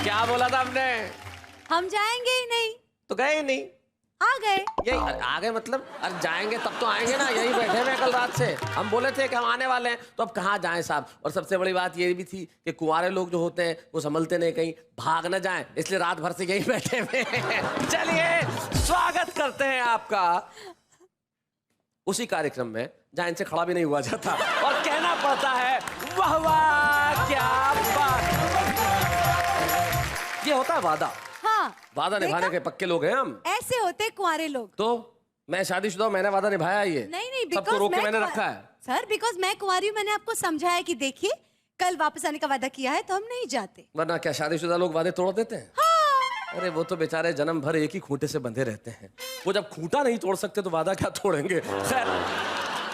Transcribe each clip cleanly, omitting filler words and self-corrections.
क्या बोला था हमने? हम जाएंगे ही नहीं। तो गए ही नहीं। आ गए। यही आ गए मतलब? अरे जाएंगे तब तो आएंगे ना, यही बैठे हुए कल रात से। हम बोले थे कि हम आने वाले हैं, तो अब कहाँ जाएं साहब। और सबसे बड़ी बात ये भी थी कि कुंवारे लोग जो होते हैं वो संभलते नहीं, कहीं भाग न जाएं, इसलिए रात भर से यही बैठे हुए हैं। चलिए स्वागत करते हैं आपका उसी कार्यक्रम में जहां इनसे खड़ा भी नहीं हुआ जाता और कहना पड़ता है वाह वाह क्या बात। ये होता है वादा। हाँ, वादा निभाने के पक्के लोग हैं हम। ऐसे होते कुंवारे लोग। तो मैं शादीशुदा हूं, मैंने वादा निभाया। ये नहीं, सबको रोक के मैंने रखा है सर। बिकॉज मैं कुंवारी हूं, मैंने आपको समझाया कि देखिए कल वापस आने का वादा किया है तो हम नहीं जाते। वरना क्या शादीशुदा लोग वादे तोड़ देते हैं? हाँ। अरे वो तो बेचारे जन्म भर एक ही खूंटे से बंधे रहते हैं। वो जब खूंटा नहीं तोड़ सकते तो वादा क्या तोड़ेंगे। खैर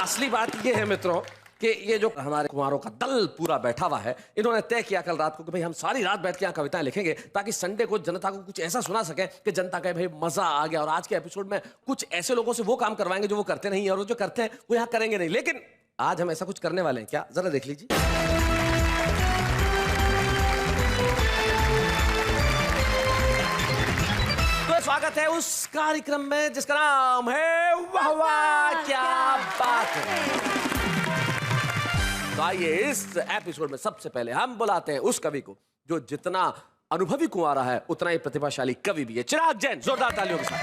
असली बात ये है मित्रों कि ये जो हमारे कुंवारों का दल पूरा बैठा हुआ है, इन्होंने तय किया कल रात को कि भाई हम सारी रात बैठ के यहाँ कविताएं लिखेंगे ताकि संडे को जनता को कुछ ऐसा सुना सके कि जनता कहे भाई मजा आ गया। और आज के एपिसोड में कुछ ऐसे लोगों से वो काम करवाएंगे जो वो करते नहीं, और वो जो करते हैं वो यहाँ करेंगे नहीं। लेकिन आज हम ऐसा कुछ करने वाले हैं। क्या, जरा देख लीजिए। स्वागत है उस कार्यक्रम में जिसका नाम है वाह वाह क्या बात है। तो आइए इस एपिसोड में सबसे पहले हम बुलाते हैं उस कवि को जो जितना अनुभवी कुंवारा है उतना ही प्रतिभाशाली कवि भी है। चिराग जैन, जोरदार तालियों के साथ।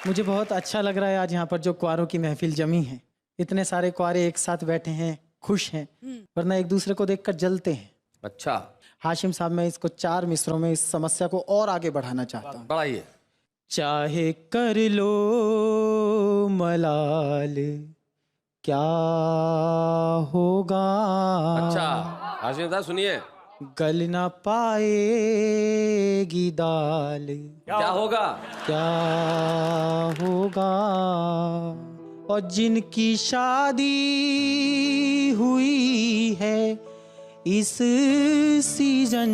मुझे बहुत अच्छा लग रहा है आज यहाँ पर जो कुंवारों की महफिल जमी है। इतने सारे कुंवारे एक साथ बैठे हैं, खुश हैं, वरना एक दूसरे को देखकर जलते हैं। अच्छा हाशिम साहब, मैं इसको 4 मिसरों में इस समस्या को और आगे बढ़ाना चाहता हूँ। बढ़ाइए। चाहे कर लो मलाल क्या होगा। अच्छा हाशिम साहब सुनिए। गल ना पाएगी दाल क्या होगा? क्या होगा। और जिनकी शादी हुई है इस सीजन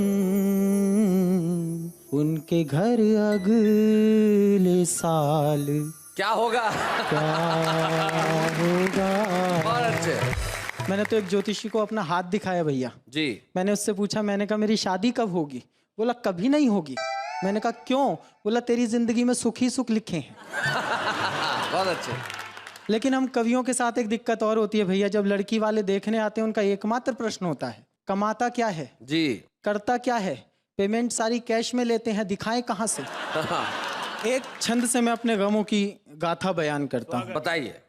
उनके घर अगले साल क्या होगा? क्या होगा। बहुत अच्छे। मैंने तो एक ज्योतिषी को अपना हाथ दिखाया भैया जी। मैंने उससे पूछा, मैंने कहा मेरी शादी कब होगी? बोला कभी नहीं होगी। मैंने कहा क्यों? बोला तेरी जिंदगी में सुख ही सुख लिखे हैं। बहुत अच्छे। लेकिन हम कवियों के साथ एक दिक्कत और होती है भैया, जब लड़की वाले देखने आते हैं उनका एकमात्र प्रश्न होता है कमाता क्या है जी, करता क्या है, पेमेंट सारी कैश में लेते हैं, दिखाएं कहाँ से। एक छंद से मैं अपने गमों की गाथा बयान करता हूँ। बताइए।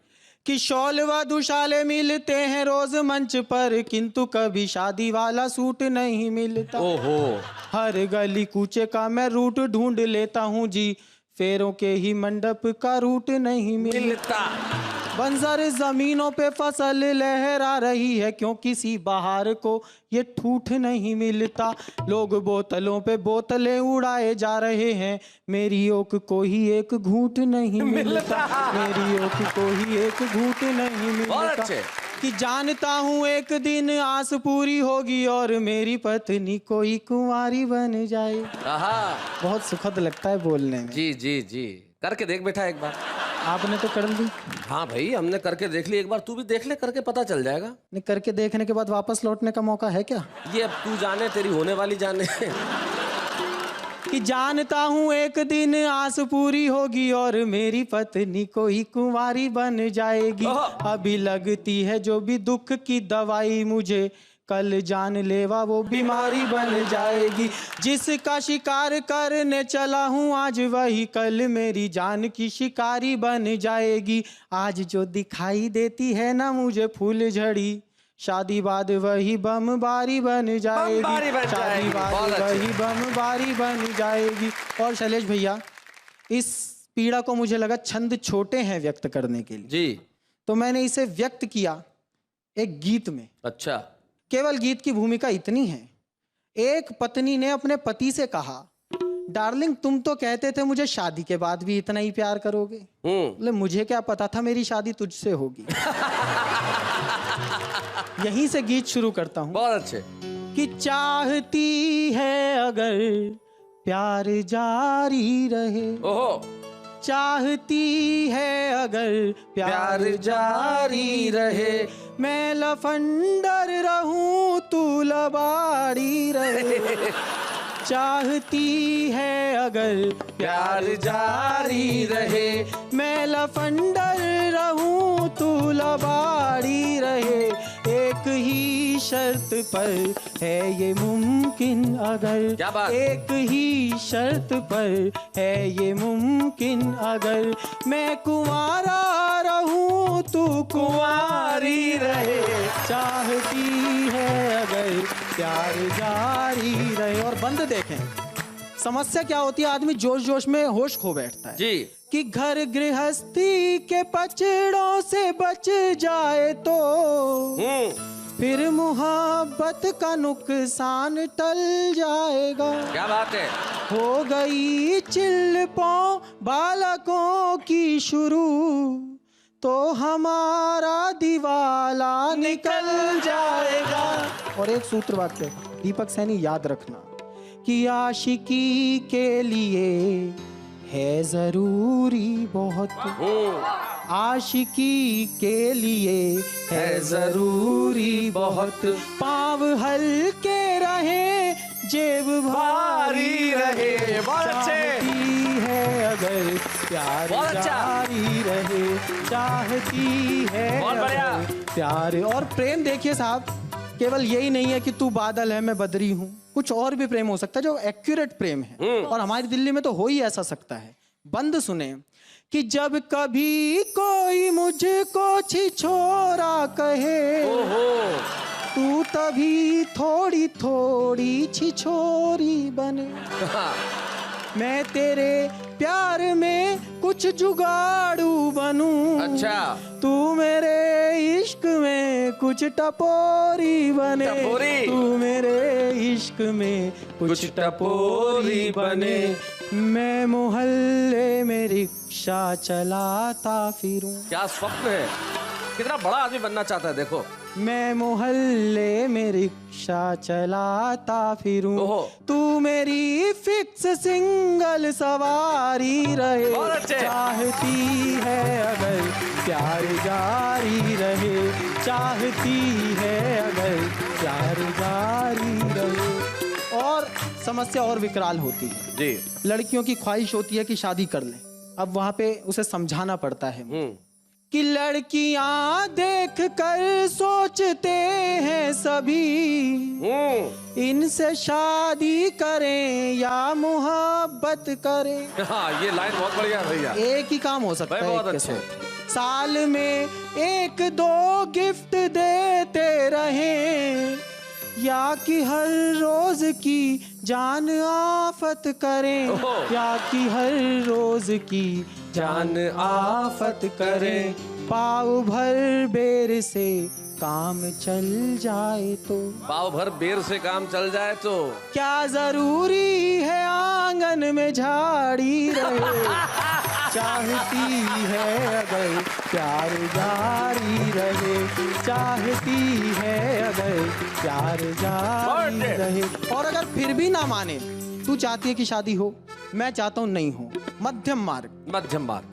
कि शॉल व दुशाले मिलते हैं रोज मंच पर, किंतु कभी शादी वाला सूट नहीं मिलता। ओहो। हर गली कूचे का मैं रूट ढूंढ लेता हूँ जी, फेरों के ही मंडप का रूट नहीं मिलता। बंजर जमीनों पे फसल लहरा रही है क्यों किसी बाहर को ये ठूठ नहीं मिलता। लोग बोतलों पे बोतलें उड़ाए जा रहे हैं, मेरी ओक को ही एक घूंट नहीं मिलता। मेरी ओक को ही एक घूंट नहीं मिलता। कि जानता हूँ एक दिन आस पूरी होगी और मेरी पत्नी कोई कुंवारी बन जाए। बहुत सुखद लगता है बोलने में। जी जी जी, करके देख बेटा एक बार। आपने तो कर ली। हाँ भाई हमने करके देख ली, एक बार तू भी देख ले, करके पता चल जाएगा। नहीं, करके देखने के बाद वापस लौटने का मौका है क्या? ये अब तू जाने, तेरी होने वाली जाने। कि जानता हूँ एक दिन आस पूरी होगी और मेरी पत्नी कोई कुंवारी बन जाएगी। अभी लगती है जो भी दुख की दवाई मुझे, कल जानलेवा वो बीमारी बन जाएगी। जिसका शिकार करने चला हूँ आज वही कल मेरी जान की शिकारी बन जाएगी। आज जो दिखाई देती है ना मुझे फूल झड़ी, शादी बाद वही बमबारी बन जाएगी। शादी बाद वही बमबारी बन जाएगी। और शैलेश भैया, इस पीड़ा को मुझे लगा छंद छोटे हैं व्यक्त करने के लिए जी, तो मैंने इसे व्यक्त किया एक गीत में। अच्छा। केवल गीत की भूमिका इतनी है, एक पत्नी ने अपने पति से कहा, डार्लिंग तुम तो कहते थे मुझे शादी के बाद भी इतना ही प्यार करोगे। बोले मुझे क्या पता था मेरी शादी तुझसे होगी। यहीं से गीत शुरू करता हूँ। बहुत अच्छे। कि चाहती है अगर प्यार जारी रहे, ओहो, चाहती है अगर प्यार जारी रहे, मैं लफंडर रहूं तू लबाड़ी रहे। चाहती है अगर प्यार जारी रहे, मैं लफंडर रहूं तू लबाड़ी रहे। एक ही शर्त पर है ये मुमकिन अगर, क्या बात? एक ही शर्त पर है ये मुमकिन अगर, मैं कुंवारा रहूं तू कुंवारी रहे। चाहती है अगर प्यार जारी रहे। और बंद देखें, समस्या क्या होती है, आदमी जोश जोश में होश खो बैठता है जी। कि घर गृहस्थी के पचड़ों से बच जाए तो फिर मुहब्बत का नुकसान टल जाएगा। क्या बात है। हो गई चिल्पों बालकों की शुरू, तो हमारा दिवाला निकल जाएगा। और एक सूत्र वाक्य दीपक सैनी याद रखना कि आशिकी के लिए है जरूरी बहुत, आशिकी के लिए है जरूरी बहुत, पाँव हल्के रहे जेब भारी रहे। चाहती है अगर प्यार जारी रहे, चाहती है अगर प्यार। और प्रेम देखिए साहब, केवल यही नहीं है कि तू बादल है मैं बदरी हूँ, कुछ और भी प्रेम हो सकता है जो एक्यूरेट प्रेम है। और हमारी दिल्ली में तो हो ही ऐसा सकता है। बंद सुने कि जब कभी कोई मुझको छिछोरा कहे, तू तभी थोड़ी थोड़ी छिछोरी बने। मैं तेरे प्यार में कुछ जुगाड़ू बनूं, अच्छा। तू मेरे इश्क में कुछ टपोरी बने। टपोरी? तू मेरे इश्क में कुछ टपोरी बने। मैं मोहल्ले में रिक्शा चलाता फिरूं। क्या स्वप्न है, कितना बड़ा आदमी बनना चाहता है। देखो, मैं मोहल्ले में रिक्शा चलाता फिरूं, तू मेरी फिक्स सिंगल सवारी रहे। चाहती है अगर प्यार जारी रहे, चाहती है अगर प्यार जारी रहे। और समस्या और विकराल होती है जी। लड़कियों की ख्वाहिश होती है कि शादी कर ले। अब वहां पे उसे समझाना पड़ता है कि लड़कियां देख कर सोचते हैं सभी, इनसे शादी करें या मोहब्बत करें। हाँ, ये लाइन बहुत बढ़िया है भैया। एक ही काम हो सकता है, बहुत एक के अच्छे। साथ। साल में एक दो गिफ्ट देते रहें, या कि हर रोज की जान आफत करें, या कि हर रोज की जान आफत करें। पाव भर बेर से काम चल जाए तो, पाव भर बेर से काम चल जाए तो क्या जरूरी है आंगन में झाड़ी रहे। चाहती है अगर प्यार जारी रहे, चाहती है अगर प्यार जारी रहे। और अगर फिर भी ना माने, तू चाहती है कि शादी हो, मैं चाहता हूँ नहीं हो, मध्यम मार्ग। मध्यम मार्ग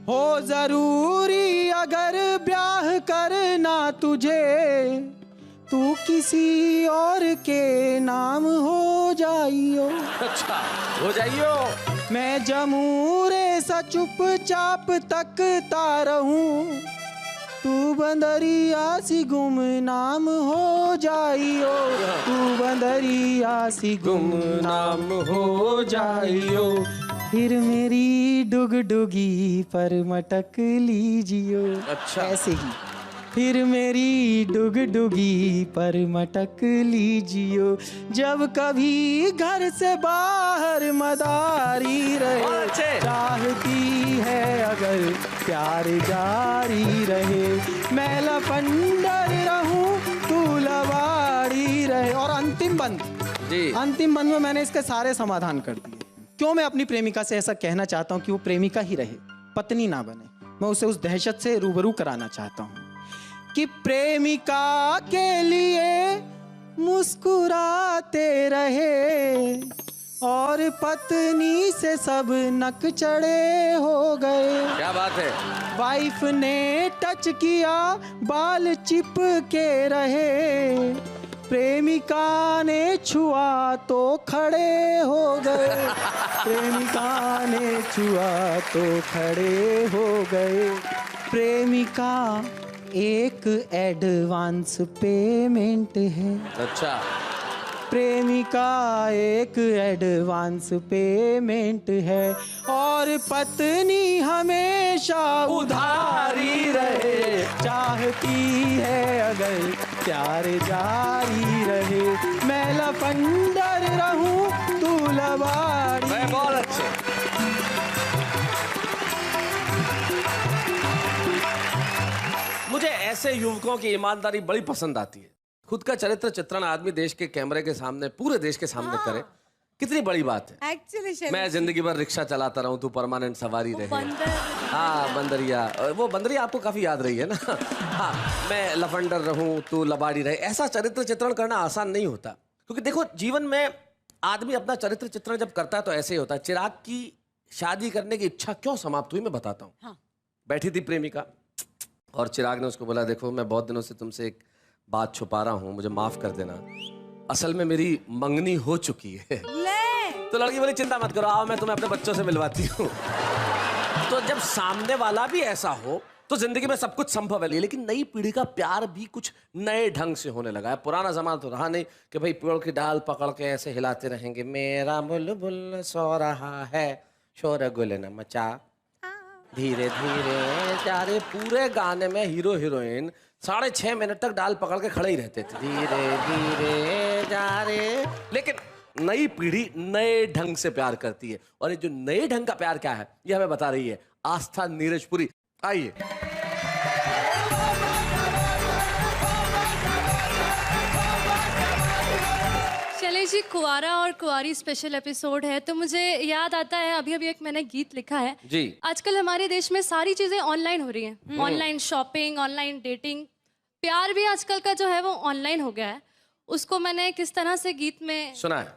हो जरूरी अगर ब्याह करना तुझे, तू किसी और के नाम हो जाइयो। अच्छा, हो जाइयो। मैं जमूरे सा चुपचाप तकता रहूं, तू बंदरिया सी गुमनाम हो जाइयो। तू बंदरिया सी गुमनाम हो जाइयो। फिर मेरी डुगडुगी पर मटक लीजियो। अच्छा। ऐसे ही फिर मेरी डुगडुगी पर मटक लीजियो। जब कभी घर से बाहर मदारी रहे, चाहती है अगर प्यार जारी रहे, मैं लफंडर रहूं तू लवारी रहे। और अंतिम बंद जी, अंतिम बंद में मैंने इसके सारे समाधान कर दिए। क्यों मैं अपनी प्रेमिका से ऐसा कहना चाहता हूँ कि वो प्रेमिका ही रहे, पत्नी ना बने। मैं उसे उस दहशत से रूबरू कराना चाहता हूँ कि प्रेमिका के लिए मुस्कुराते रहे, और पत्नी से सब नक चढ़े हो गए। क्या बात है। वाइफ ने टच किया बाल चिपके रहे, प्रेमिका ने छुआ तो खड़े हो गए। प्रेमिका ने छुआ तो खड़े हो गए। प्रेमिका एक एडवांस पेमेंट है। अच्छा। प्रेमिका एक एडवांस पेमेंट है और पत्नी हमेशा उधारी रहे। चाहती है अगर प्यार जारी रहे, मैं लफंडर रहूं तू लबाड़ी। मैं बहुत अच्छे। मुझे ऐसे युवकों की ईमानदारी बड़ी पसंद आती है। खुद का चरित्र चित्रण आदमी देश के कैमरे के सामने, पूरे देश के सामने करे, कितनी बड़ी बात है। एक्चुअली मैं जिंदगी भर रिक्शा चलाता रहूं, तू परमानेंट सवारी रहे। हाँ, बंदरिया, वो बंदरिया आपको काफी याद रही है ना। हाँ, मैं लफंडर रहूं, तू लबाड़ी रहे। ऐसा चरित्र चित्रण करना आसान नहीं होता, क्योंकि देखो जीवन में आदमी अपना चरित्र चित्रण जब करता है तो ऐसे ही होता है। चिराग की शादी करने की इच्छा क्यों समाप्त हुई मैं बताता हूँ। हाँ। बैठी थी प्रेमिका और चिराग ने उसको बोला, देखो मैं बहुत दिनों से तुमसे एक बात छुपा रहा हूँ, मुझे माफ कर देना, असल में मेरी मंगनी हो चुकी है। तो लड़की बोली, चिंता मत करो, आओ मैं तुम्हें अपने बच्चों से मिलवाती हूँ। तो जब सामने वाला भी ऐसा हो तो जिंदगी में सब कुछ संभव है। लेकिन नई पीढ़ी का प्यार भी कुछ नए ढंग से होने लगा है। पुराना जमाना तो रहा नहीं कि भाई पेड़ की डाल पकड़ के ऐसे हिलाते रहेंगे, मेरा बुलबुल सो रहा है, शोर गुल न मचा, धीरे धीरे जा रे। पूरे गाने में हीरो हीरोइन 6.5 मिनट तक डाल पकड़ के खड़े ही रहते थे, धीरे धीरे जा रे। लेकिन नई पीढ़ी नए ढंग से प्यार करती है, और ये जो नए ढंग का प्यार क्या है ये हमें बता रही है आस्था नीरजपुरी। आइए। चले जी, कुंवारा और कुंवारी स्पेशल एपिसोड है तो मुझे याद आता है अभी अभी एक मैंने गीत लिखा है जी। आजकल हमारे देश में सारी चीजें ऑनलाइन हो रही हैं, ऑनलाइन शॉपिंग, ऑनलाइन डेटिंग, प्यार भी आजकल का जो है वो ऑनलाइन हो गया है। उसको मैंने किस तरह से गीत में सुना है।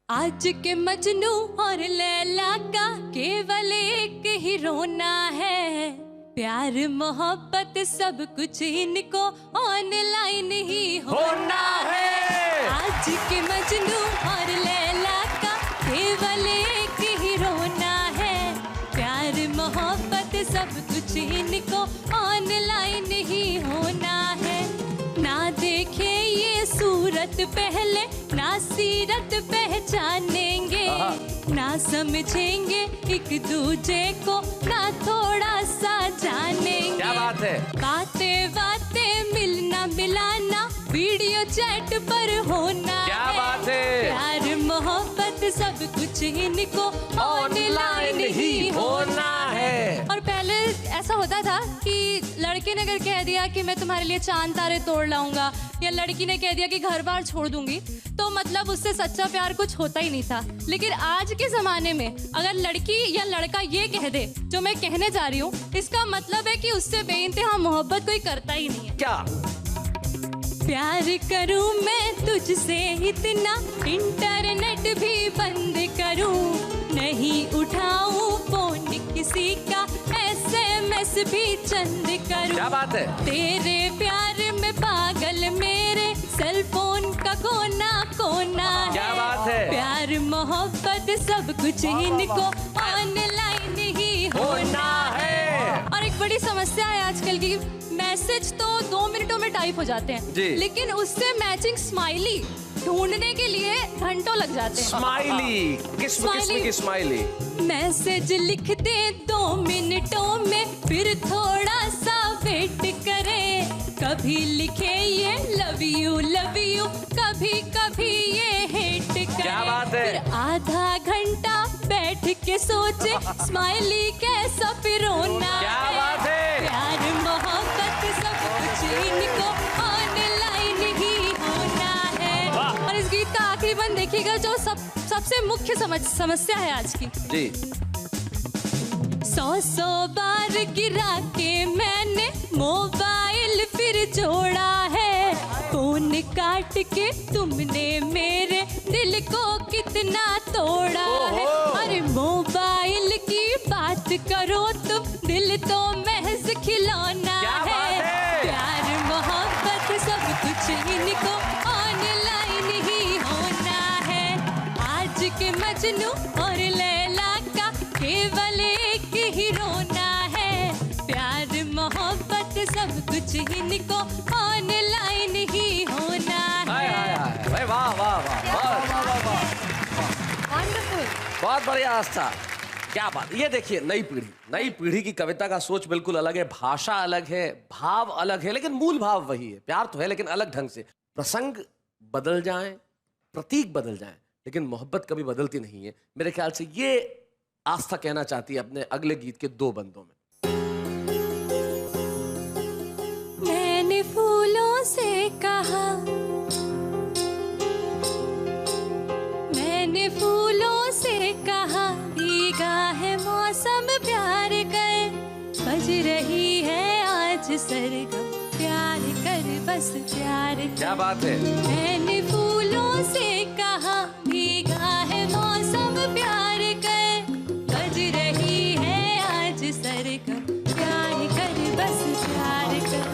आज के मजनू और लैला का केवल एक ही रोना है, प्यार मोहब्बत सब कुछ इनको ऑनलाइन ही होना है। आज के मजनू और लैला का केवल एक ही रोना है, प्यार मोहब्बत सब कुछ इनको ऑनलाइन ही होना है। ना देखे ये सूरत पहले, ना सीरत पहचानेंगे, ना समझेंगे एक दूजे को, ना थोड़ा सा जानेंगे। क्या बात है। बातें बातें मिलना मिलाना वीडियो चैट पर होना। क्या बात है। प्यार मोहब्बत सब कुछ इनको ऑनलाइन ही होना है। और पहले ऐसा होता था कि लड़के ने अगर कह दिया कि मैं तुम्हारे लिए चांद तारे तोड़ लाऊंगा, या लड़की ने कह दिया कि घर बार छोड़ दूंगी, तो मतलब उससे सच्चा प्यार कुछ होता ही नहीं था। लेकिन आज के जमाने में अगर लड़की या लड़का ये कह दे जो मैं कहने जा रही हूँ, इसका मतलब है कि उससे बेइंतहा मोहब्बत कोई करता ही नहीं है। क्या प्यार करूं मैं तुझसे इतना, इंटरनेट भी बंद करूं, नहीं उठाऊं फोन किसी का, SMS भी चंद करूं। क्या बात है। तेरे प्यार में पागल मेरे सेल फोन का कोना कोना है। क्या बात है। प्यार मोहब्बत सब कुछ इनको ऑनलाइन ही होना है। और एक बड़ी समस्या है आजकल की, मैसेज तो 2 मिनटों में टाइप हो जाते हैं जी। लेकिन उससे मैचिंग स्माइली ढूंढने के लिए घंटों लग जाते हैं। स्माइली, किस्म किस्म की स्माइली। मैसेज लिखते 2 मिनटों में, फिर थोड़ा सा वेट करें, कभी लिखे ये लव यू, कभी कभी ये हेट करें। क्या बात है। फिर आधा घंटा बैठ के सोचे स्माइली कैसा फिर रोना। क्या बात है। प्यार मोहब्बत सब कुछ इनको ऑनलाइन ही होना है। और इस गीत का आखिरी बंद देखिएगा जो सबसे मुख्य समस्या है आज की जी। 100 बार गिरा के मैंने मोबाइल फिर जोड़ा है, फोन काट के तुमने मेरे दिल को कितना तोड़ा है। अरे मोबाइल की बात करो तुम, दिल तो महज खिलौना है। प्यार मोहब्बत सब कुछ इनको ऑनलाइन ही होना है। आज के मजनू और लैला का केवल एक ही रोना है। प्यार मोहब्बत सब कुछ इनको ऑनलाइन ही होना है। वाह वाह वाह, वंडरफुल। बहुत बढ़िया आस्था, क्या बात। ये देखिए नई पीढ़ी की कविता का सोच बिल्कुल अलग है, भाषा अलग है, भाव अलग है, लेकिन मूल भाव वही है। प्यार तो है लेकिन अलग ढंग से। प्रसंग बदल जाएं, प्रतीक बदल जाएं, लेकिन मोहब्बत कभी बदलती नहीं है। मेरे ख्याल से ये आस्था कहना चाहती है अपने अगले गीत के 2 बंदों में। मैंने फूलों से कहा, मैंने फूलों से कहा, भीगा है मौसम प्यार कर, बज रही है आज सरगम, प्यार कर बस प्यार कर। क्या बात है। मैंने फूलों से कहा, भीगा है मौसम प्यार कर, बज रही है आज सरगम, प्यार कर बस प्यार कर।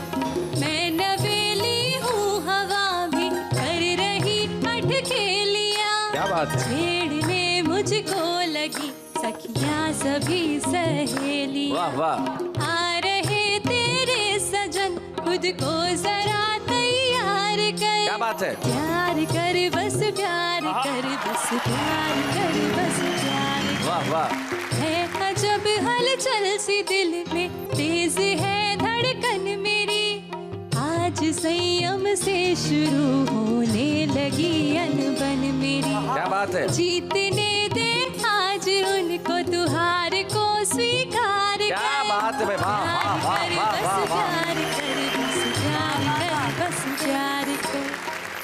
मैं नवेली हूँ, हवा भी कर रही अटखेलियाँ, क्या बात है। छेड़ने मुझको लगी सखियाँ सभी सहेलियाँ। वाह वाह। आ रहे तेरे सजन, खुद को जरा तैयार कर। क्या बात है। प्यार कर बस प्यार कर, बस प्यार कर बस प्यार कर। वाह वाह। है अजब हलचल सी दिल में, तेज है धड़कन मेरी, आज संयम से शुरू होने लगी अनबन मेरी। क्या बात है। जीतने दे आज उनको, तुहार को स्वीकार कर। क्या बात है भाई, वाह वाह वाह वाह वाह वाह। प्यार कर बस प्यार कर, बस प्यार कर।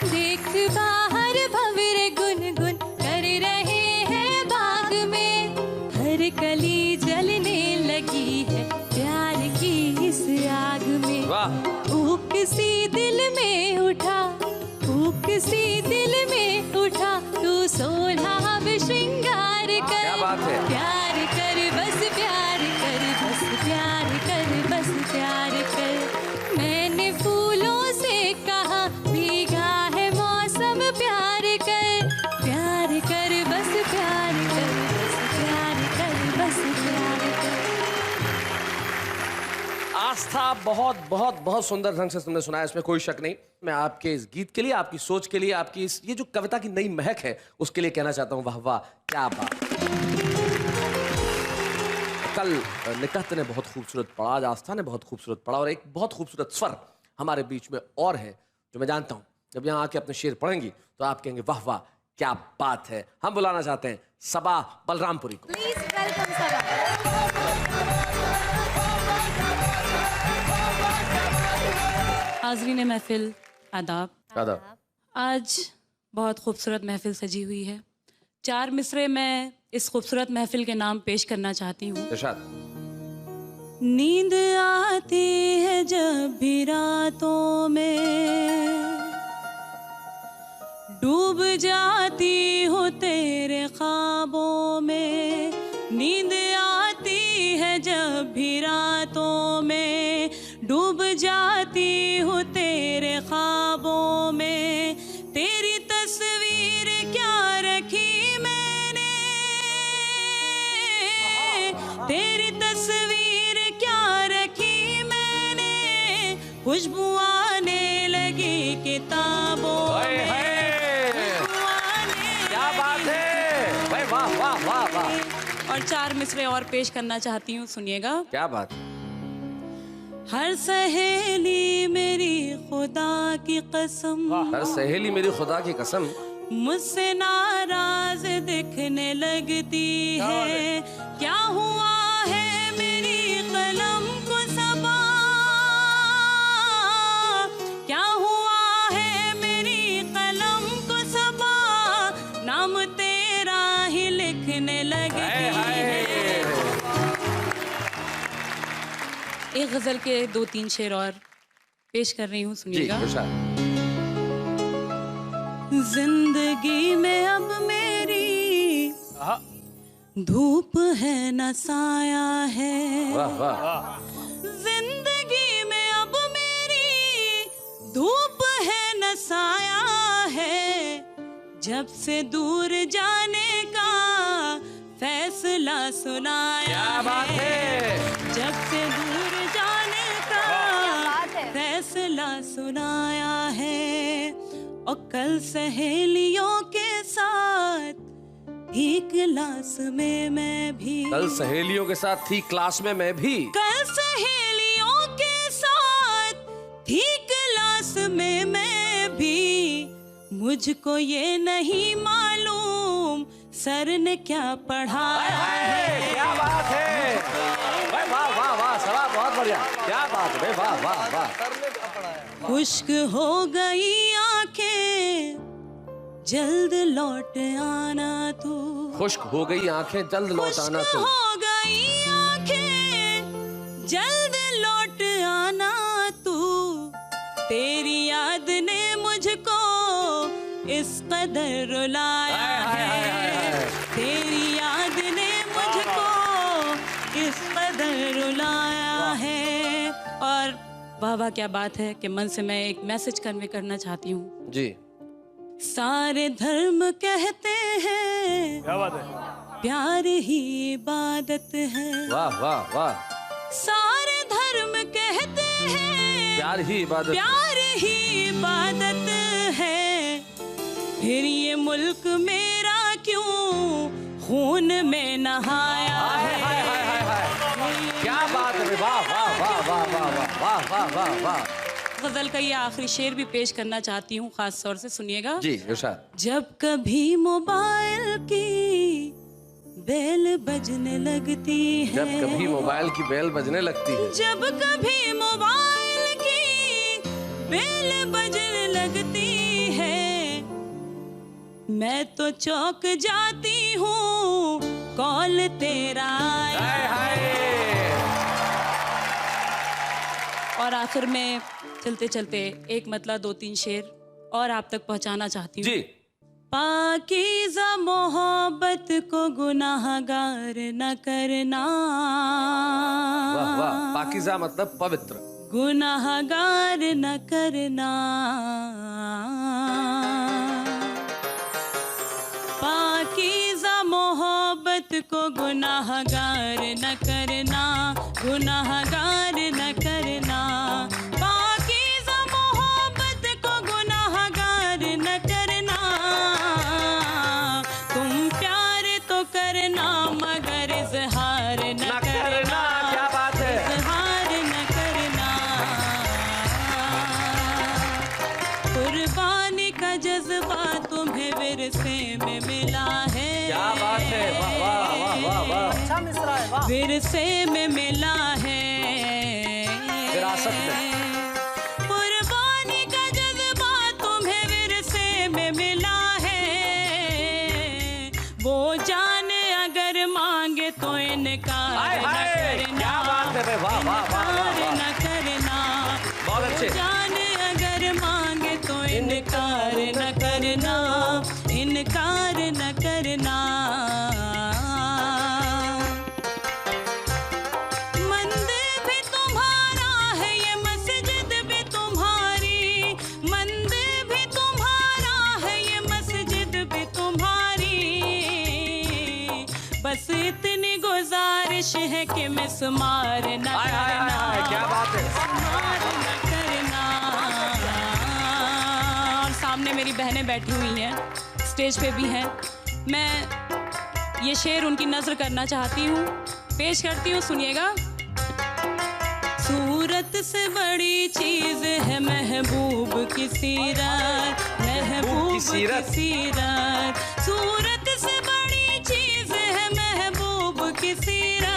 देख बाहर भंवरे गुनगुन कर रहे हैं बाग में, हर कली जलने लगी है प्यार की इस आग में। वाह। ऊक सी दिल में उठा, ऊक सी दिल में उठा, तू सोलह श्रृंगार कर। क्या बात है। प्यार कर बस प्यार कर, बस प्यार कर, बस प्यार कर। मैंने फूलों से कहा, भीगा है मौसम प्यार कर, प्यार कर बस प्यार कर, बस प्यार कर, बस प्यार कर। आस्था, बहुत बहुत बहुत सुंदर ढंग से तुमने सुनाया, इसमें कोई शक नहीं। मैं आपके इस गीत के लिए, आपकी सोच के लिए, आपकी ये जो कविता की नई महक है उसके लिए कहना चाहता हूँ वाह वाह, क्या बात। कल निकहत ने बहुत खूबसूरत पढ़ा, आज आस्था ने बहुत खूबसूरत पढ़ा, और एक बहुत खूबसूरत स्वर हमारे बीच में और है जो मैं जानता हूँ जब यहाँ आके अपने शेर पढ़ेंगी तो आप कहेंगे वाह वाह क्या बात है। हम बुलाना चाहते हैं सबा बलरामपुरी को। प्लीज वेलकम सबा। हाज़रीन महफिल आदाब। आदाब। आज बहुत खूबसूरत महफिल सजी हुई है। 4 मिसरे मैं इस खूबसूरत महफिल के नाम पेश करना चाहती हूँ। इरशाद। नींद आती है जब भी रातों में, डूब जाती हूँ तेरे ख्वाबों में। नींद आती है जब भी रातों में, डूब जाती हूँ तेरे ख्वाबों में। तेरी तस्वीर क्या रखी मैंने, तेरी तस्वीर क्या रखी मैंने, खुशबू आने लगी किताबों में। क्या बात है भाई, वाह वाह वाह वाह। और 4 मिसरे और पेश करना चाहती हूँ, सुनिएगा। क्या बात। हर सहेली मेरी खुदा की कसम, हर सहेली मेरी खुदा की कसम, मुझसे नाराज दिखने लगती है। क्या हुआ है मेरी कलम को सबा, क्या हुआ है मेरी कलम को सबा, नाम तेरा ही लिखने लगती है। एक गजल के 2-3 शेर और पेश कर रही हूँ, जी सुनिएगा। इरशाद। जिंदगी में अब मेरी धूप है न साया है। वाह वाह। जिंदगी में अब मेरी धूप है न साया है। जब से दूर जाने का फैसला सुनाया क्या बात है। जब से दूर जाने का बात है। फैसला सुनाया है। और कल सहेलियों के साथ थी क्लास में मैं भी। कल सहेलियों के साथ थी क्लास में मैं भी। कल सहेलियों के साथ थी क्लास में मैं भी। मुझको ये नहीं मालूम सर ने क्या पढ़ाया है। क्या बात है। वाह वाह वाह वाह, सवाल बहुत बढ़िया। क्या बात है, वाह वाह वाह। खुश्क हो गई आंखें जल्द लौट आना तू। खुश्क हो गई आंखें जल्द लौट आना खुश्क तू। हो गई आंखें जल्द लौट आना तू। तेरी याद ने मुझको इस कदर रुलाया है। तेरी याद ने मुझको इस कदर रुलाया है। और वाह वाह, क्या बात है कि मन से मैं एक मैसेज कन्वे करना चाहती हूँ जी। सारे धर्म कहते हैं क्या बात है। प्यार ही इबादत है। वाह वाह वाह। सारे धर्म कहते हैं प्यार ही इबादत। प्यार ही इबादत है। फिर ये मुल्क मेरा क्यों खून में नहाया हाय हाय हाय हाय हाय। क्या बात है, वाह वाह वाह वाह वाह वाह वाह वाह वाह। गजल का ये आखिरी शेर भी पेश करना चाहती हूँ, खास तौर से सुनिएगा जी इरशाद। जब कभी मोबाइल की बेल बजने लगती है। जब कभी मोबाइल की बेल बजने लगती है। जब कभी मोबाइल की बेल बजने लगती है। मैं तो चौंक जाती हूँ कॉल तेरा आया। हाय हाय। और आखिर में चलते चलते एक मतला दो तीन शेर और आप तक पहुंचाना चाहती हूँ। जी। पाकीज़ा मोहब्बत को गुनाहगार न करना। वाह वाह। पाकीज़ा मतलब पवित्र। गुनाहगार न करना। पाकीज़ा मोहब्बत को गुनाहगार न करना। गुनाहगार न करना। पाकीज़ा मोहब्बत को गुनाहगार न करना। तुम प्यार तो करना मगर इज़हार न करना। क्या बात है। इज़हार न करना। कुर्बानी का जज्बा तुम्हें विरसे में मिला है। क्या बात है, वाह वाह वाह वाह वाह। अच्छा मिसरा है, वाह। विरसे में मिला है। विरासत में। कुर्बानी का जज्बा तुम्हें विरसे में मिला है। वो जान अगर मांगे तो इनकार हाय न हाय। करना। क्या बात है, वाह वाह वाह वाह इनकार वाह। न करना। बहुत अच्छे। वो जान अगर मांगे तो इनकार न करना। इनकार न करना। मंदिर भी तुम्हारा है ये मस्जिद भी तुम्हारी। मंदिर भी तुम्हारा है ये मस्जिद भी तुम्हारी। बस इतनी गुजारिश है कि मिस्मार न हाय हाय हाय हाय। करना। क्या बात है। मिस्मार न करना। और सामने मेरी बहनें बैठी हुई हैं, स्टेज पे भी हैं। मैं ये शेर उनकी नज़र करना चाहती हूँ, पेश करती हूँ, सुनिएगा। सूरत से बड़ी चीज है महबूब की सीरत। महबूब की सीरत। सूरत से बड़ी चीज है महबूब की सीरत।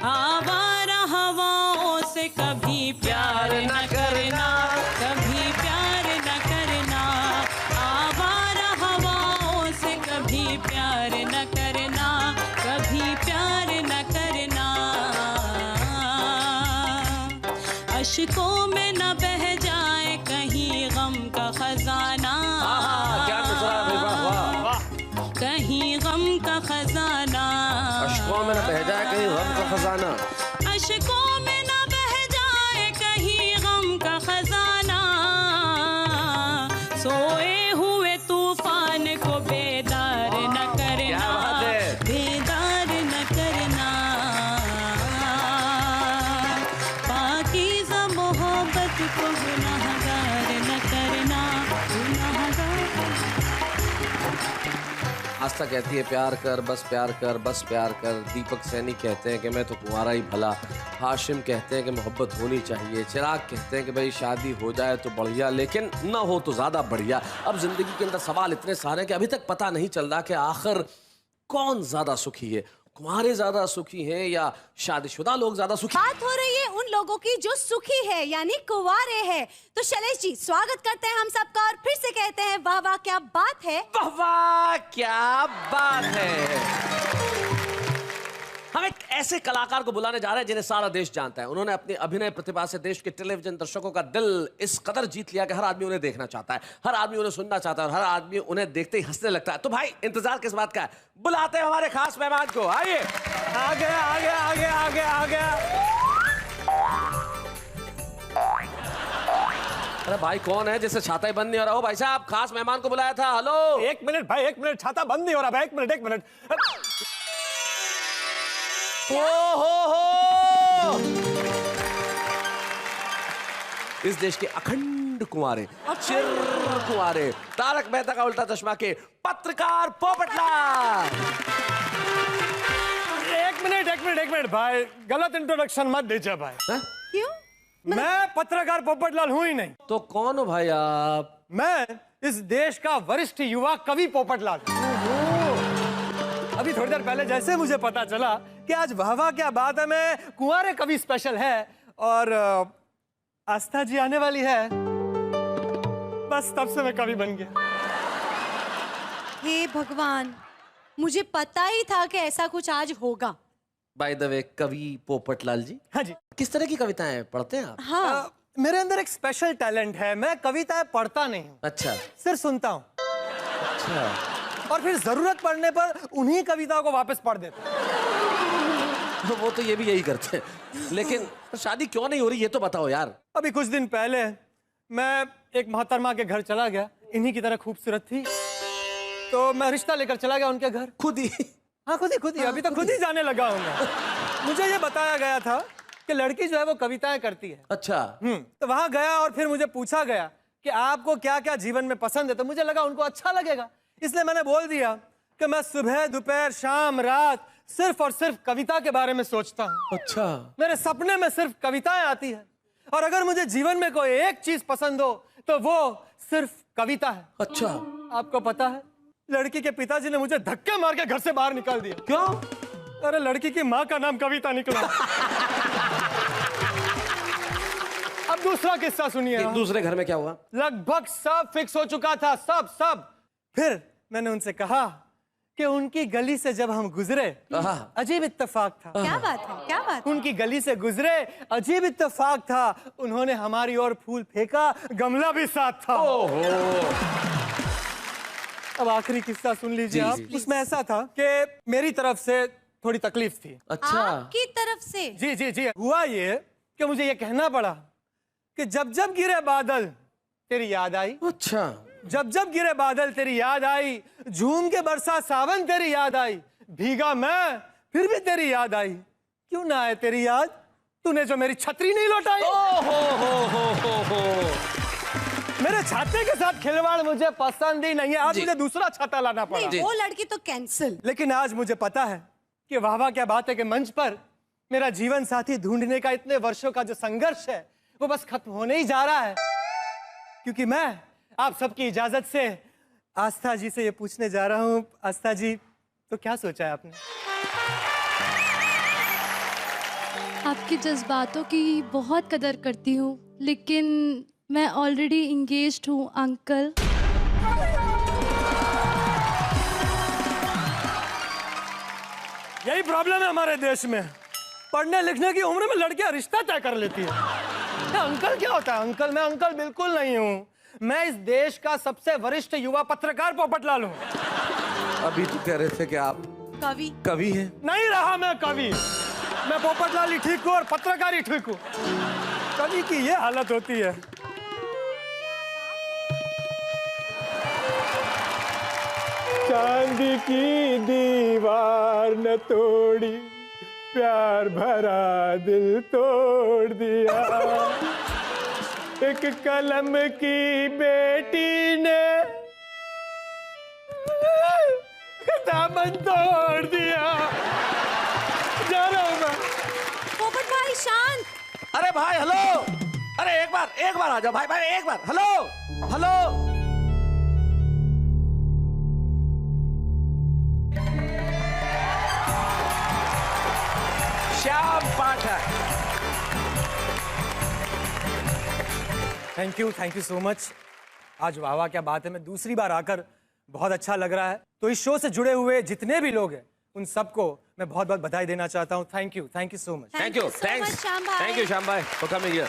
आवारा हवाओं से कभी प्यार न करना। कभी प्यार न करना। आवारा हवाओं से कभी प्यार न करना। कभी प्यार न करना। अश्कों में न बह जाए कहीं गम का खजाना। को गुनाहगार न करना, गुनाहगार। आस्था कहती है प्यार कर, बस प्यार कर, बस प्यार कर। दीपक सैनी कहते हैं कि मैं तो कुंवारा ही भला। हाशिम कहते हैं कि मोहब्बत होनी चाहिए। चिराग कहते हैं कि भाई शादी हो जाए तो बढ़िया, लेकिन ना हो तो ज़्यादा बढ़िया। अब जिंदगी के अंदर सवाल इतने सारे हैं कि अभी तक पता नहीं चल रहा कि आखिर कौन ज़्यादा सुखी है, कुंवारे ज़्यादा सुखी हैं या शादीशुदा लोग ज़्यादा सुखी। बात हो रही है उन लोगों की जो सुखी है, यानी कुंवारे हैं। तो शैलेश जी, स्वागत करते हैं हम सबका और फिर से कहते हैं वाह वाह क्या बात है। वाह वाह क्या बात है। हम एक ऐसे कलाकार को बुलाने जा रहे हैं जिन्हें सारा देश जानता है। उन्होंने अपनी अभिनय प्रतिभा से देश के टेलीविजन दर्शकों का दिल इस कदर जीत लिया कि हर आदमी उन्हें देखना चाहता है, हर आदमी उन्हें सुनना चाहता है और हर आदमी उन्हें देखते ही हंसने लगता है। तो भाई इंतजार किस बात का है, बुलाते हैं हमारे खास मेहमान को। आइए। आ गया आ गया आ गया आ गया आ गया। अरे भाई कौन है जिससे छाता ही बंद नहीं हो रहा हो? भाई साहब खास मेहमान को बुलाया था। हेलो। एक मिनट भाई, एक मिनट, छाता बंद नहीं हो रहा भाई, एक मिनट एक मिनट। ओ हो। इस देश के अखंड कुंवारे, चिर कुंवारे, तारक मेहता का उल्टा चश्मा के पत्रकार पोपटलाल। एक मिनट एक मिनट एक मिनट भाई, गलत इंट्रोडक्शन मत दीजिए भाई। क्यों? मैं पत्रकार पोपटलाल हूं ही नहीं। तो कौन हो भाई आप? मैं इस देश का वरिष्ठ युवा कवि पोपटलाल। अभी थोड़ी देर पहले जैसे मुझे पता चला कि आज वाह वाह क्या बात है में कुंवारे कवि स्पेशल है और आस्था जी आने वाली है, बस तब से मैं कवि बन गया। हे भगवान, मुझे पता ही था कि ऐसा कुछ आज होगा। बाय द वे कवि पोपटलाल जी, हाँ जी। किस तरह की कविताएं पढ़ते हैं आप? हाँ। मेरे अंदर एक स्पेशल टैलेंट है, मैं कविताएं पढ़ता नहीं हूँ, अच्छा सिर्फ सुनता हूँ अच्छा। और फिर जरूरत पड़ने पर उन्हीं कविताओं को वापस पढ़ देता हूँ। वो तो ये भी यही करते हैं, लेकिन शादी क्यों नहीं हो रही ये तो बताओ यार। अभी कुछ दिन पहले मैं एक मोहतरमा के घर चला गया, इन्हीं की तरह खूबसूरत थी, तो मैं रिश्ता लेकर चला गया उनके घर। खुद ही? हाँ खुद ही, अभी तो खुद ही जाने लगा हूँ मैं। मुझे ये बताया गया था कि लड़की जो है वो कविताएं करती है। अच्छा। तो वहां गया और फिर मुझे पूछा गया कि आपको क्या क्या जीवन में पसंद है, तो मुझे लगा उनको अच्छा लगेगा, इसलिए मैंने बोल दिया कि मैं सुबह दोपहर शाम रात सिर्फ और सिर्फ कविता के बारे में सोचता हूँ। अच्छा। मेरे सपने में सिर्फ कविताएं आती है और अगर मुझे जीवन में कोई एक चीज पसंद हो तो वो सिर्फ कविता है। अच्छा। आपको पता है, लड़की के पिताजी ने मुझे धक्के मार के घर से बाहर निकाल दिया। क्यों? अरे लड़की की माँ का नाम कविता निकला। अब दूसरा किस्सा सुनिए। दूसरे घर में क्या हुआ? लगभग सब फिक्स हो चुका था, सब। फिर मैंने उनसे कहा कि उनकी गली से जब हम गुजरे अजीब इत्तेफाक था। क्या बात है, क्या बात है? उनकी गली से गुजरे अजीब इत्तेफाक था, उन्होंने हमारी ओर फूल फेंका, गमला भी साथ था। अब आखिरी किस्सा सुन लीजिए आप। उसमें ऐसा था कि मेरी तरफ से थोड़ी तकलीफ थी। अच्छा। आपकी तरफ से? जी। हुआ ये कि मुझे ये कहना पड़ा कि जब जब गिरे बादल तेरी याद आई। अच्छा। जब जब गिरे बादल तेरी याद आई, झूम के बरसा सावन तेरी याद आई, भीगा मैं फिर भी तेरी याद आई, क्यों ना आए तेरी याद, तूने जो मेरी छतरी नहीं लौटाई। मेरे छाते के साथ खिलवाड़ मुझे पसंद ही नहीं है, आज मुझे दूसरा छाता लाना पड़ा। नहीं, वो लड़की तो कैंसिल। लेकिन आज मुझे पता है कि वाह वाह क्या बात है कि मंच पर मेरा जीवन साथी ढूंढने का इतने वर्षों का जो संघर्ष है वो बस खत्म होने ही जा रहा है, क्योंकि मैं आप सबकी इजाजत से आस्था जी से ये पूछने जा रहा हूँ। आस्था जी, तो क्या सोचा है आपने? आपके जज्बातों की बहुत कदर करती हूँ, लेकिन मैं ऑलरेडी इंगेज्ड हूँ अंकल। यही प्रॉब्लम है हमारे देश में, पढ़ने लिखने की उम्र में लड़कियां रिश्ता तय कर लेती है। अंकल क्या होता है? अंकल, मैं अंकल बिल्कुल नहीं हूँ, मैं इस देश का सबसे वरिष्ठ युवा पत्रकार पोपटलाल हूँ। अभी तो कह रहे थे कि आप कवि हैं। नहीं रहा मैं कवि, मैं पोपटलाल ही ठीक हूँ और पत्रकार ही ठीक हूँ। कवि की ये हालत होती है। चांदी की दीवार न तोड़ी, प्यार भरा दिल तोड़ दिया। एक कलम की बेटी ने दामन तोड़ दिया। जा रहा हूं मैं। पोपट भाई शांत। अरे भाई हेलो, अरे एक बार आ जाओ भाई, एक बार hello. Shyam Pathak. Thank you so much. आज वाह वाह क्या बात है, मैं दूसरी बार आकर बहुत अच्छा लग रहा है। तो इस शो से जुड़े हुए जितने भी लोग हैं उन सबको मैं बहुत बहुत बधाई देना चाहता हूँ। Thank you so much. Thank you Shyam भाई फॉर कमिंग हियर।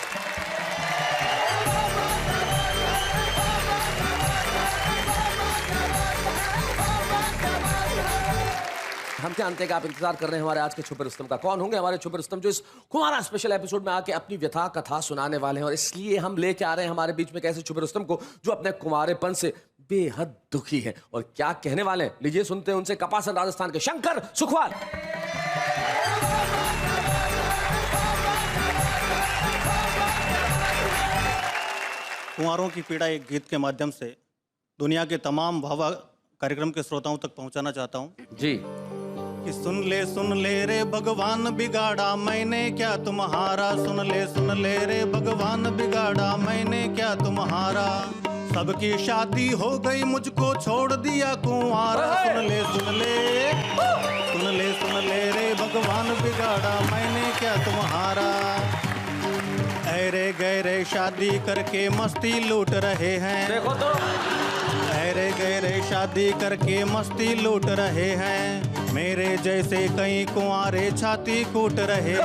हम जानते हैं कि आप इंतजार कर रहे हैं हमारे आज के छुपे रुस्तम का। कौन होंगे हमारे छुपे रुस्तम जो इस कुमारा स्पेशल एपिसोड में आके अपनी व्यथा कथा सुनाने वाले हैं। और इसलिए हम लेके आ रहे हैं हमारे बीच में एक ऐसे छुपे रुस्तम को जो अपने कुमारेपन से बेहद दुखी है। और क्या कहने वाले हैं, लीजिए सुनते हैं उनसे। कपासन राजस्थान के शंकर सुखवाल। कुंवारों की पीड़ा एक गीत के माध्यम से दुनिया के तमाम भावा कार्यक्रम के श्रोताओं तक पहुंचाना चाहता हूं जी। कि सुन ले रे भगवान बिगाड़ा मैंने क्या तुम्हारा। सुन ले रे भगवान बिगाड़ा मैंने क्या तुम्हारा। सबकी शादी हो गई मुझको छोड़ दिया कुंवारा। सुन ले रे भगवान बिगाड़ा मैंने क्या तुम्हारा। अरे गहरे शादी करके मस्ती लूट रहे हैं। देखो तो अरे गहरे शादी करके मस्ती लूट रहे हैं। मेरे जैसे कई कुंवारे छाती कूट रहे हैं।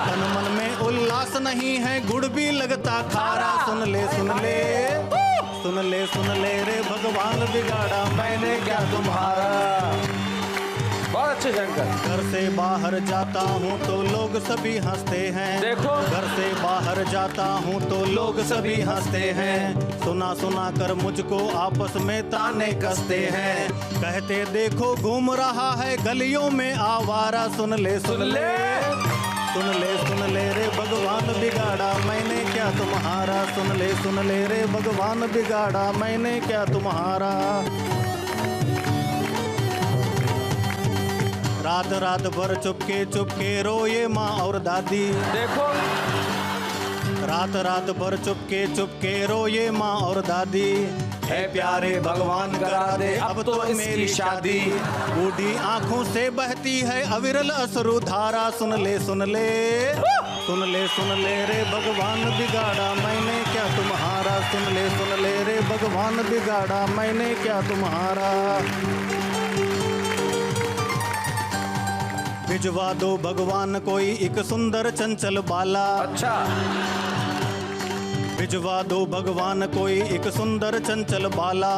तन मन में उल्लास नहीं है गुड़ भी लगता खारा। सुन ले रे भगवान बिगाड़ा मैंने क्या तुम्हारा। बहुत अच्छे शंकर। घर से बाहर जाता हूँ तो लोग सभी हंसते हैं। देखो घर से बाहर जाता हूँ तो लोग सभी हंसते हैं। सुना कर मुझको आपस में ताने कसते हैं। कहते देखो घूम रहा है गलियों में आवारा। सुन ले रे भगवान बिगाड़ा मैंने क्या तुम्हारा। सुन ले रे भगवान बिगाड़ा मैंने क्या तुम्हारा। रात भर चुपके रोए माँ और दादी। देखो रात भर चुपके रोए माँ और दादी। है प्यारे भगवान करा दे अब तो मेरी शादी। बूढ़ी आंखों से बहती है अविरल अश्रु धारा। सुन ले रे भगवान बिगाड़ा मैंने क्या तुम्हारा। सुन ले रे भगवान बिगाड़ा मैंने क्या तुम्हारा। भिजवा दो भगवान कोई एक सुंदर चंचल बाला। अच्छा। भिजवा दो भगवान कोई एक सुंदर चंचल बाला।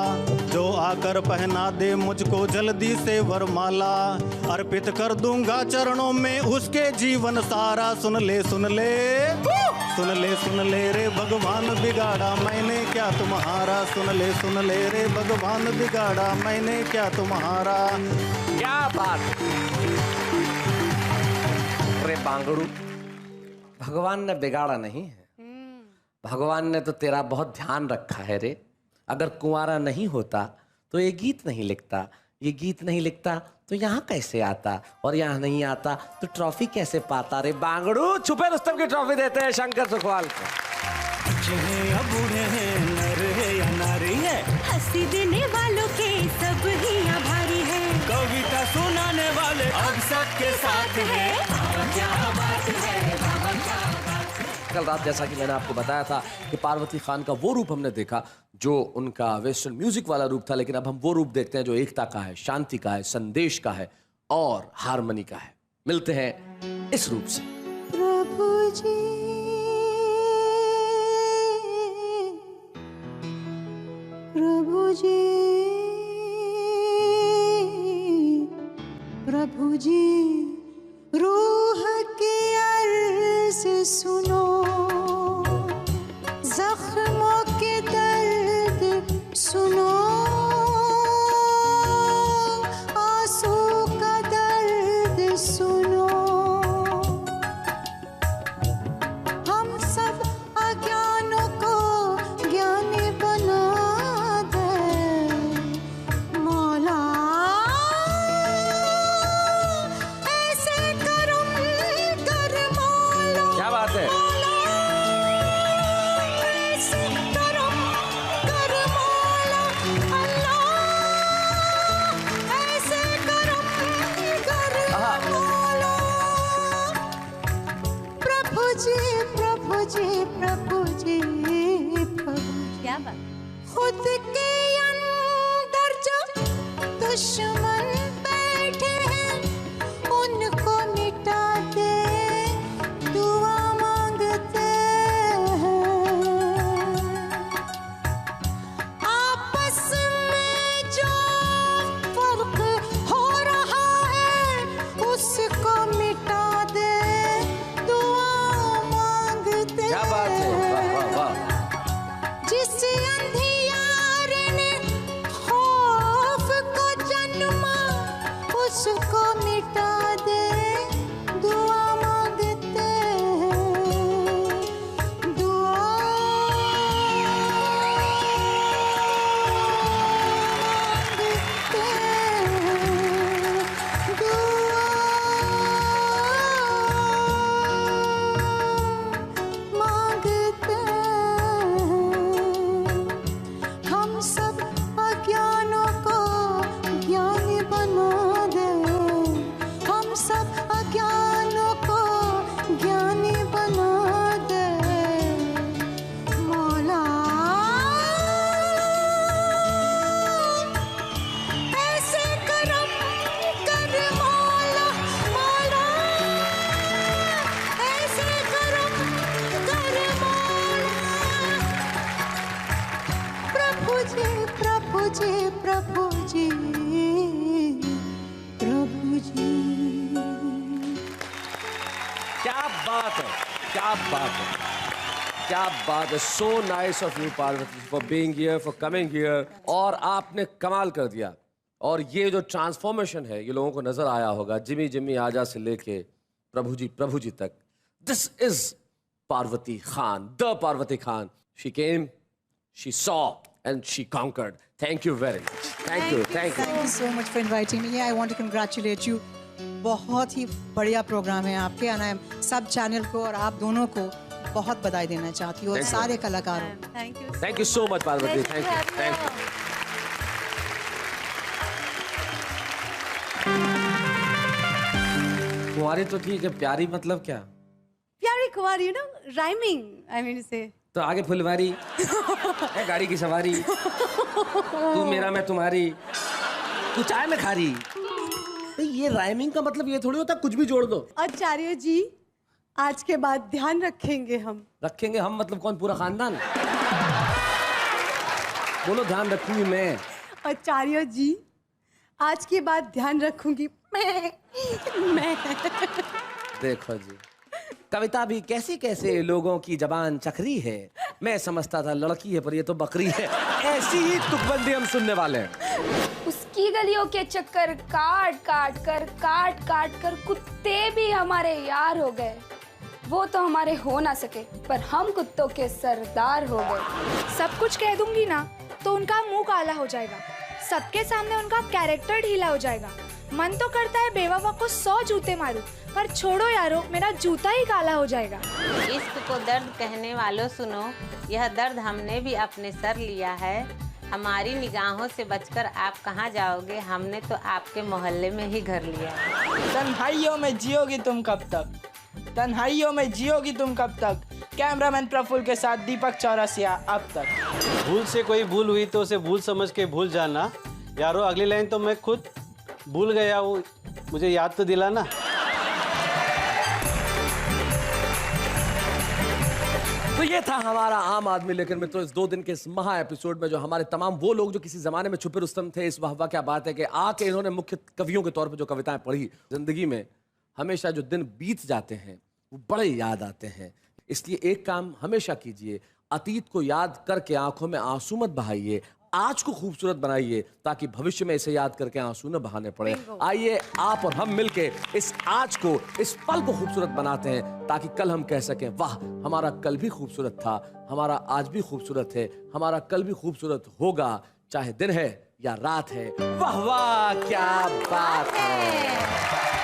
जो आकर पहना दे मुझको जल्दी से वरमाला। अर्पित कर दूंगा चरणों में उसके जीवन सारा। सुन ले रे भगवान बिगाड़ा मैंने क्या तुम्हारा। सुन ले रे भगवान बिगाड़ा मैंने क्या तुम्हारा। क्या बात। अरे बांगड़ू, भगवान ने बिगाड़ा नहीं है, भगवान ने तो तेरा बहुत ध्यान रखा है रे। अगर कुंवारा नहीं होता तो ये गीत नहीं लिखता, ये गीत नहीं लिखता तो यहाँ कैसे आता, और यहाँ नहीं आता तो ट्रॉफी कैसे पाता रे बांगड़ू। छुपे रुस्तम की ट्रॉफी देते हैं शंकर सुखवाल को। बूढ़े हैं नर है या नारी है, हंसी देने वालों के सब ही आभारी है। कविता सुनाने वाले अब सबके साथ है। कल रात जैसा कि मैंने आपको बताया था कि पार्वती खान का वो रूप हमने देखा जो उनका वेस्टर्न म्यूजिक वाला रूप था, लेकिन अब हम वो रूप देखते हैं जो एकता का है, शांति का है, संदेश का है और हारमोनी का है। मिलते हैं इस रूप से। प्रभु जी, प्रभु जी, प्रभु जी, रूह की अर्ज सुनो, जख्मों के दर्द सुनो, आंसू का दर्द सुनो। हम सब अज्ञानों को बात। खुद के अंदर जो दुश्मन बैठे हैं उनको मिटा दे दुआ मांगते हैं। आपस में जो फर्क हो रहा है उसको मिटा दे दुआ मांगते क्या बात है, वाह वाह वाह। जिस अंधियारे ने खौफ को जन्मा उसको मिटा दे दुआ मांगते हैं। दुआ मांगते हैं। दुआ मांगते हैं। हम सब अज्ञानों को ज्ञानी बना दे। हम सब अज्ञानों को ज्ञानी बना दे मौला। ऐसे करम कर मौला, मौला ऐसे करम कर मौला। प्रभु जी प्रभु जी प्रभु जी प्रभु जी। क्या बात है, क्या बात है, क्या बात है। So nice of you Parvati for being here, for coming here. और आपने कमाल कर दिया। और ये जो ट्रांसफॉर्मेशन है ये लोगों को नजर आया होगा, जिमी जिमी आजा से लेके प्रभु जी तक। This is Parvati Khan, the Parvati Khan. She came, she saw and she conquered. Thank you very much. Thank you, thank you. Thank you so much for inviting me. I want to congratulate you. बहुत ही बढ़िया programme है आपके। मैं सब channel को और आप दोनों को बहुत बधाई देना चाहती हूँ और Thank you. सारे कलाकारों। Thank you. Thank you so much Parvati. Thank you, thank you. कुंवारी तो ठीक है, प्यारी मतलब क्या? प्यारी कुंवारी, you know, rhyming, I mean से। तो आगे फुलवारी है, गाड़ी की सवारी, तू मेरा मैं तुम्हारी, तू चाय में खारी। तो ये राइमिंग का मतलब ये थोड़ी होता कुछ भी जोड़ दो। आचार्य जी, आज के बाद ध्यान रखेंगे हम। रखेंगे हम मतलब कौन, पूरा खानदान? बोलो ध्यान रखूंगी मैं। आचार्य जी, आज के बाद ध्यान रखूंगी मैं। देखो जी, कविता भी कैसे कैसे लोगों की जबान चखरी है। मैं समझता था लड़की है पर ये तो बकरी है। ऐसी ही तुकबंदी हम सुनने वाले हैं। उसकी गलियों के चक्कर काट काट कर कुत्ते भी हमारे यार हो गए। वो तो हमारे हो ना सके पर हम कुत्तों के सरदार हो गए। सब कुछ कह दूंगी ना तो उनका मुंह काला हो जाएगा, सबके सामने उनका कैरेक्टर ढीला हो जाएगा। मन तो करता है बेवफा को 100 जूते मारूं, पर छोड़ो यारो, मेरा जूता ही काला हो जाएगा। इश्क को दर्द कहने वालों सुनो, यह दर्द हमने भी अपने सर लिया है। हमारी निगाहों से बचकर आप कहाँ जाओगे, हमने तो आपके मोहल्ले में ही घर लिया है। तन्हाइयों में जियोगी तुम कब तक, तन्हाइयों में जियोगी तुम कब तक। कैमरामैन प्रफुल्ल के साथ दीपक चौरसिया अब तक। भूल से कोई भूल हुई तो उसे भूल समझ के भूल जाना। यारो अगली लाइन तो मैं खुद भूल गया, वो मुझे याद तो दिलाना। तो ये था हमारा आम आदमी लेकिन मित्रों इस 2 दिन के इस महा एपिसोड में जो हमारे तमाम वो लोग जो किसी जमाने में छुपे रुस्तम थे, इस वाह क्या बात है कि आके इन्होंने मुख्य कवियों के तौर पे जो कविताएं पढ़ी। जिंदगी में हमेशा जो दिन बीत जाते हैं वो बड़े याद आते हैं। इसलिए एक काम हमेशा कीजिए, अतीत को याद करके आंखों में आंसू मत बहाइए, आज को खूबसूरत बनाइए ताकि भविष्य में इसे याद करके आंसू न बहाने पड़े। आइए आप और हम मिलके इस आज को, इस पल को खूबसूरत बनाते हैं ताकि कल हम कह सकें वाह हमारा कल भी खूबसूरत था, हमारा आज भी खूबसूरत है, हमारा कल भी खूबसूरत होगा, चाहे दिन है या रात है। वाह वाह क्या बात है।